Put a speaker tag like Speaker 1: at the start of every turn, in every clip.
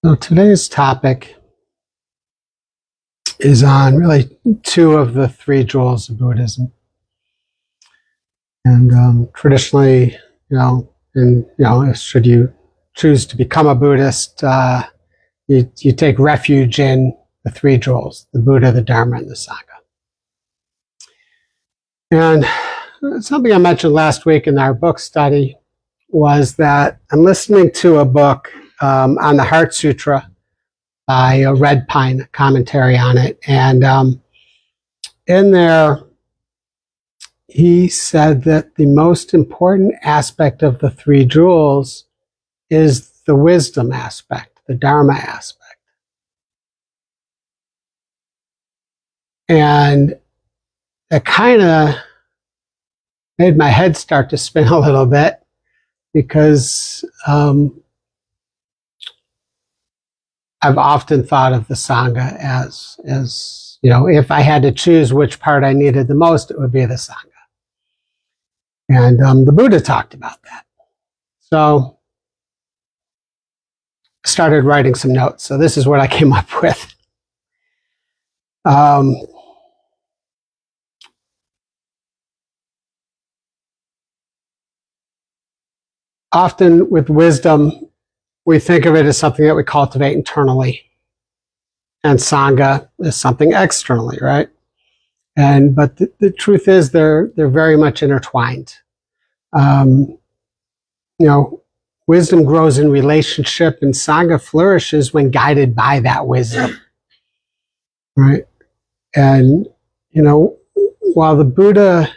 Speaker 1: So today's topic is on really two of the three jewels of Buddhism. And traditionally, should you choose to become a Buddhist, you take refuge in the three jewels: the Buddha, the Dharma, and the Sangha. And something I mentioned last week in our book study was that I'm listening to a book on the Heart Sutra by Red Pine, commentary on it. And in there, he said that the most important aspect of the three jewels is the wisdom aspect, the Dharma aspect. And it kind of made my head start to spin a little bit because I've often thought of the Sangha as if I had to choose which part I needed the most, it would be the Sangha. And the Buddha talked about that. So I started writing some notes. So this is what I came up with. Often with wisdom, we think of it as something that we cultivate internally, and Sangha is something externally, right? But the truth is, they're very much intertwined. Wisdom grows in relationship, and Sangha flourishes when guided by that wisdom, right? And while the Buddha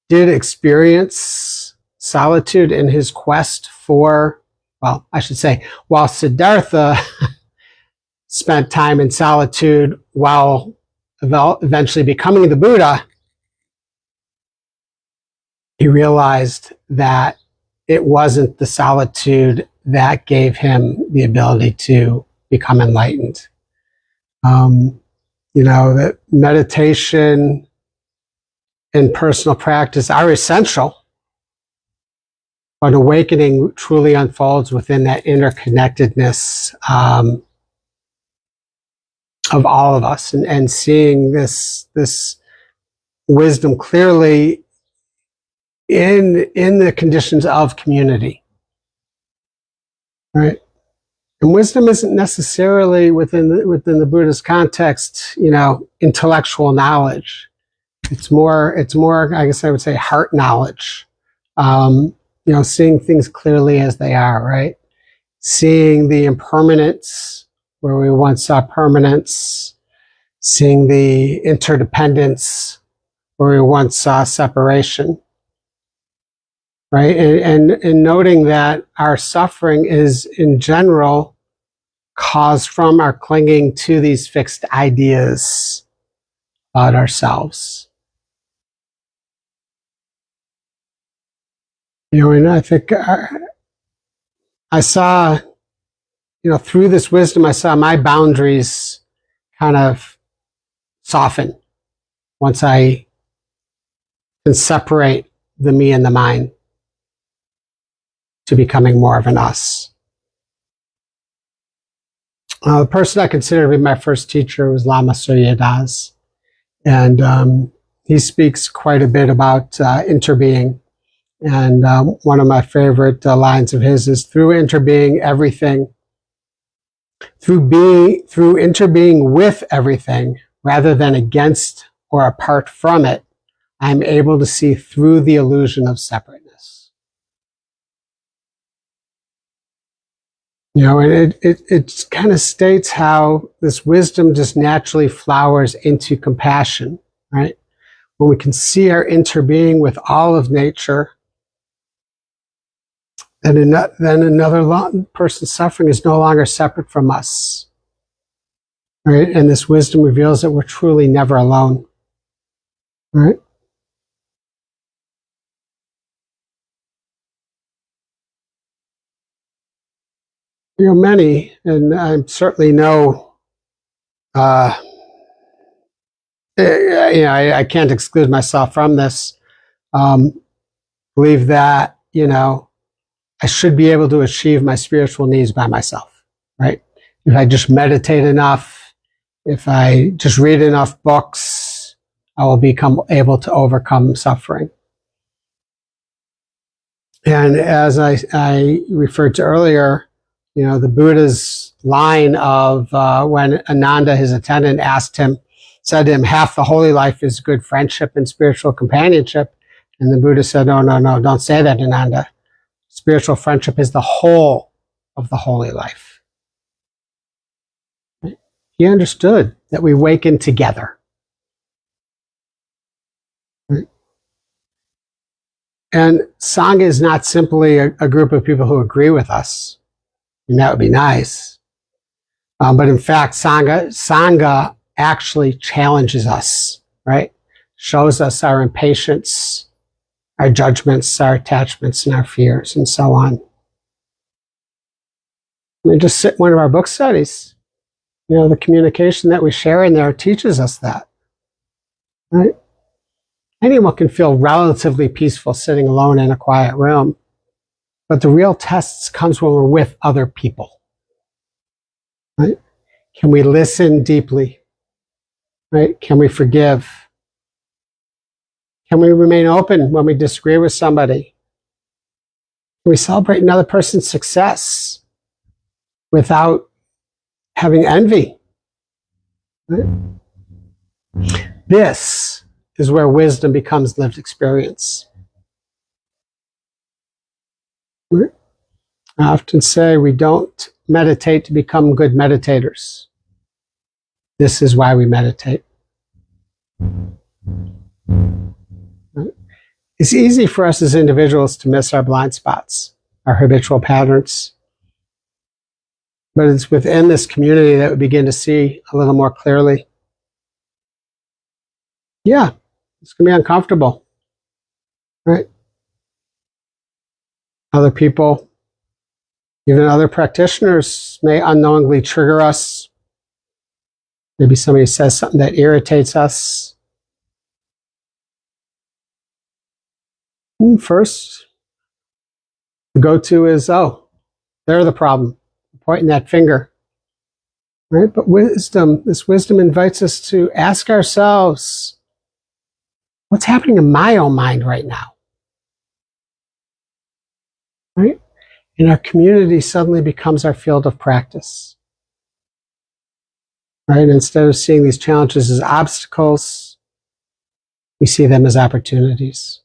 Speaker 1: did experience solitude in his quest for, while Siddhartha spent time in solitude while eventually becoming the Buddha, he realized that it wasn't the solitude that gave him the ability to become enlightened. That meditation and personal practice are essential, but awakening truly unfolds within that interconnectedness of all of us, and seeing this wisdom clearly in the conditions of community, right? And wisdom isn't necessarily within the Buddhist context, intellectual knowledge. It's more, I guess I would say, heart knowledge. Seeing things clearly as they are, right? Seeing the impermanence where we once saw permanence, seeing the interdependence where we once saw separation, right? And noting that our suffering is, in general, caused from our clinging to these fixed ideas about ourselves. And I think I saw, through this wisdom, I saw my boundaries kind of soften once I can separate the me and the mine to becoming more of an us. The person I consider to be my first teacher was Lama Surya Das, and he speaks quite a bit about interbeing. And one of my favorite lines of his is, through interbeing everything, through interbeing with everything rather than against or apart from it, I'm able to see through the illusion of separateness. And it kind of states how this wisdom just naturally flowers into compassion, right? When we can see our interbeing with all of nature, then another person's suffering is no longer separate from us, right? And this wisdom reveals that we're truly never alone, right? Many, and I certainly know, I can't exclude myself from this, believe that, I should be able to achieve my spiritual needs by myself, right? if I just meditate enough, if I just read enough books, I will become able to overcome suffering. And as I referred to earlier, the Buddha's line of when Ananda, his attendant, said to him, half the holy life is good friendship and spiritual companionship. And the Buddha said, no, don't say that, Ananda. Spiritual friendship is the whole of the holy life. He understood that we waken together. And Sangha is not simply a group of people who agree with us. And that would be nice. But in fact, Sangha actually challenges us, right? Shows us our impatience, our judgments, our attachments, and our fears, and so on. Just sit in one of our book studies. The communication that we share in there teaches us that, right? Anyone can feel relatively peaceful sitting alone in a quiet room, but the real test comes when we're with other people, right? Can we listen deeply, right? Can we forgive? Can we remain open when we disagree with somebody? Can we celebrate another person's success without having envy? Right? This is where wisdom becomes lived experience. Right? I often say we don't meditate to become good meditators. This is why we meditate. Right? It's easy for us as individuals to miss our blind spots, our habitual patterns. But it's within this community that we begin to see a little more clearly. Yeah, it's going to be uncomfortable, right? Other people, even other practitioners, may unknowingly trigger us. Maybe somebody says something that irritates us. First, the go-to is, oh, they're the problem, pointing that finger, right? But this wisdom invites us to ask ourselves, what's happening in my own mind right now? Right? And our community suddenly becomes our field of practice. Right? Instead of seeing these challenges as obstacles, we see them as opportunities.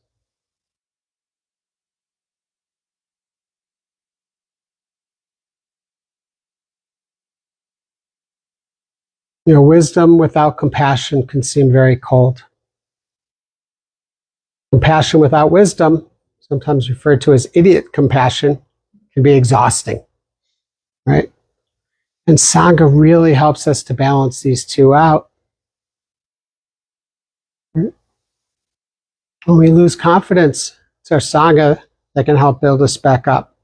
Speaker 1: Wisdom without compassion can seem very cold. Compassion without wisdom, sometimes referred to as idiot compassion, can be exhausting, right? And Sangha really helps us to balance these two out. When we lose confidence, it's our Sangha that can help build us back up.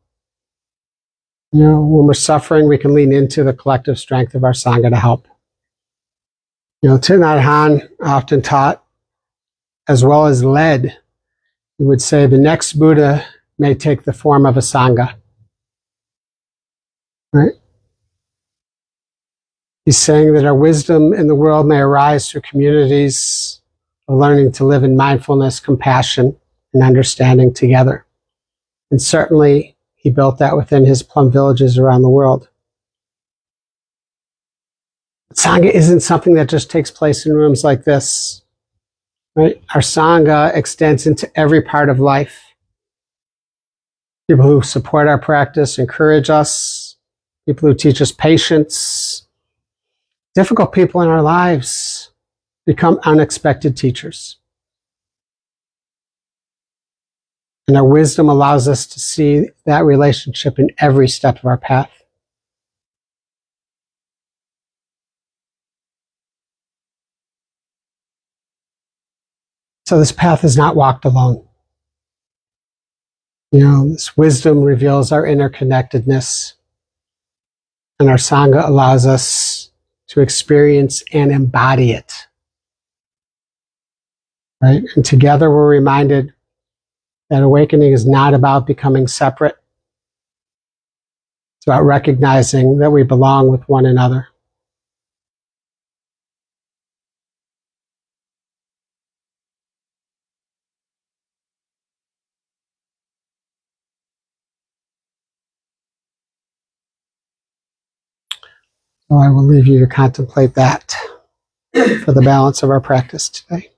Speaker 1: When we're suffering, we can lean into the collective strength of our Sangha to help. Thich Nhat Hanh often taught, as well as led, he would say, the next Buddha may take the form of a Sangha. Right? He's saying that our wisdom in the world may arise through communities of learning to live in mindfulness, compassion, and understanding together. And certainly, he built that within his plum villages around the world. Sangha isn't something that just takes place in rooms like this. Right? Our Sangha extends into every part of life. People who support our practice, encourage us, people who teach us patience. Difficult people in our lives become unexpected teachers. And our wisdom allows us to see that relationship in every step of our path. So this path is not walked alone. This wisdom reveals our interconnectedness, and our Sangha allows us to experience and embody it. Right? And together we're reminded that awakening is not about becoming separate. It's about recognizing that we belong with one another. So I will leave you to contemplate that for the balance of our practice today.